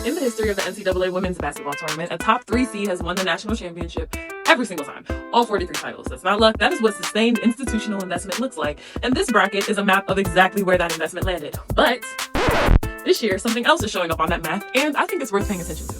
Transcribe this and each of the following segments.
In the history of the NCAA women's basketball tournament, a top 3 seed has won the national championship every single time. All 43 titles. That's not luck. That is what sustained institutional investment looks like. And this bracket is a map of exactly where that investment landed. But this year, something else is showing up on that map, and I think it's worth paying attention to.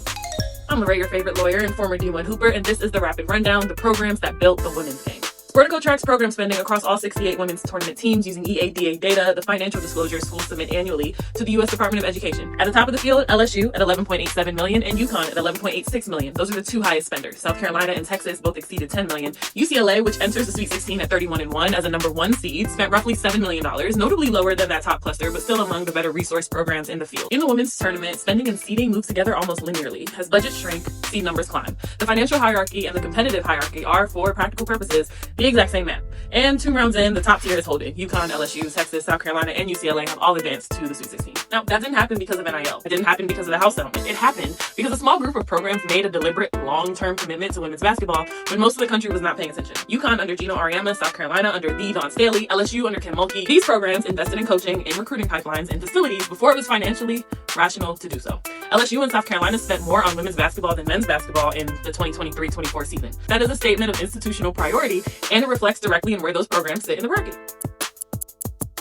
I'm Lerae, your favorite lawyer and former D1 hooper, and this is the Rapid Rundown, the programs that built the women's game. Sportico tracks program spending across all 68 women's tournament teams using EADA data, the financial disclosures schools submit annually to the U.S. Department of Education. At the top of the field, LSU at $11.87 million and UConn at $11.86 million. Those are the two highest spenders. South Carolina and Texas both exceeded $10 million. UCLA, which enters the Sweet 16 at 31-1 as a number 1 seed, spent roughly $7 million, notably lower than that top cluster, but still among the better resource programs in the field. In the women's tournament, spending and seeding move together almost linearly. As budgets shrink, seed numbers climb. The financial hierarchy and the competitive hierarchy are, for practical purposes, the exact same map. And 2 rounds in, the top tier is holding. UConn, LSU, Texas, South Carolina, and UCLA have all advanced to the Sweet 16. Now, that didn't happen because of NIL. It didn't happen because of the House settlement. It happened because a small group of programs made a deliberate, long-term commitment to women's basketball when most of the country was not paying attention. UConn under Gino Auriemma, South Carolina under the Dawn Staley, LSU under Kim Mulkey. These programs invested in coaching, in recruiting pipelines, and facilities before it was financially rational to do so. LSU and South Carolina spent more on women's basketball than men's basketball in the 2023-24 season. That is a statement of institutional priority, and it reflects directly in where those programs sit in the bracket.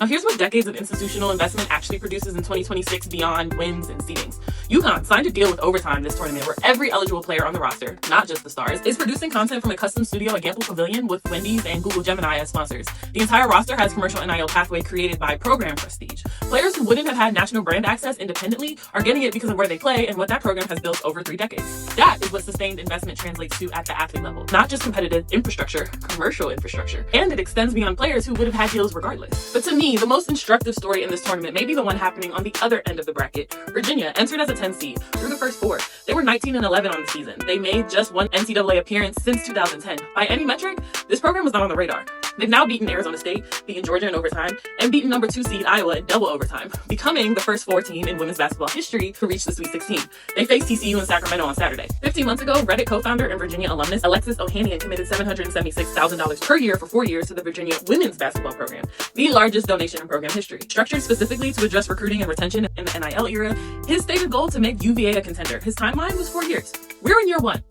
Now here's what decades of institutional investment actually produces in 2026 beyond wins and seedings. UConn signed a deal with Overtime this tournament where every eligible player on the roster, not just the stars, is producing content from a custom studio at Gamble Pavilion with Wendy's and Google Gemini as sponsors. The entire roster has commercial NIL pathway created by program prestige. Players who wouldn't have had national brand access independently are getting it because of where they play and what that program has built over 3 decades. That is what sustained investment translates to at the athlete level. Not just competitive infrastructure, commercial infrastructure. And it extends beyond players who would have had deals regardless. But to me, the most instructive story in this tournament may be the one happening on the other end of the bracket. Virginia entered as a 10 seed through the first 4. They were 19-11 on the season. They made just 1 NCAA appearance since 2010. By any metric, this program was not on the radar. They've now beaten Arizona State, beaten Georgia in overtime, and beaten number 2 seed Iowa in double overtime, becoming the first 4 team in women's basketball history to reach the Sweet 16. They faced TCU in Sacramento on Saturday. 15 months ago, Reddit co-founder and Virginia alumnus Alexis Ohanian committed $776,000 per year for 4 years to the Virginia women's basketball program, the largest donation in program history. Structured specifically to address recruiting and retention in the NIL era, his stated goal to make UVA a contender. His timeline was 4 years. We're in year 1.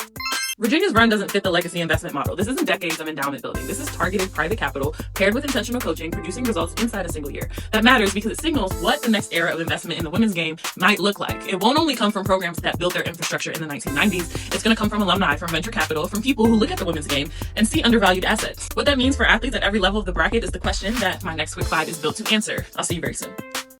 Virginia's run doesn't fit the legacy investment model. This isn't decades of endowment building. This is targeted private capital paired with intentional coaching, producing results inside a single year. That matters because it signals what the next era of investment in the women's game might look like. It won't only come from programs that built their infrastructure in the 1990s. It's going to come from alumni, from venture capital, from people who look at the women's game and see undervalued assets. What that means for athletes at every level of the bracket is the question that my next Quick 5 is built to answer. I'll see you very soon.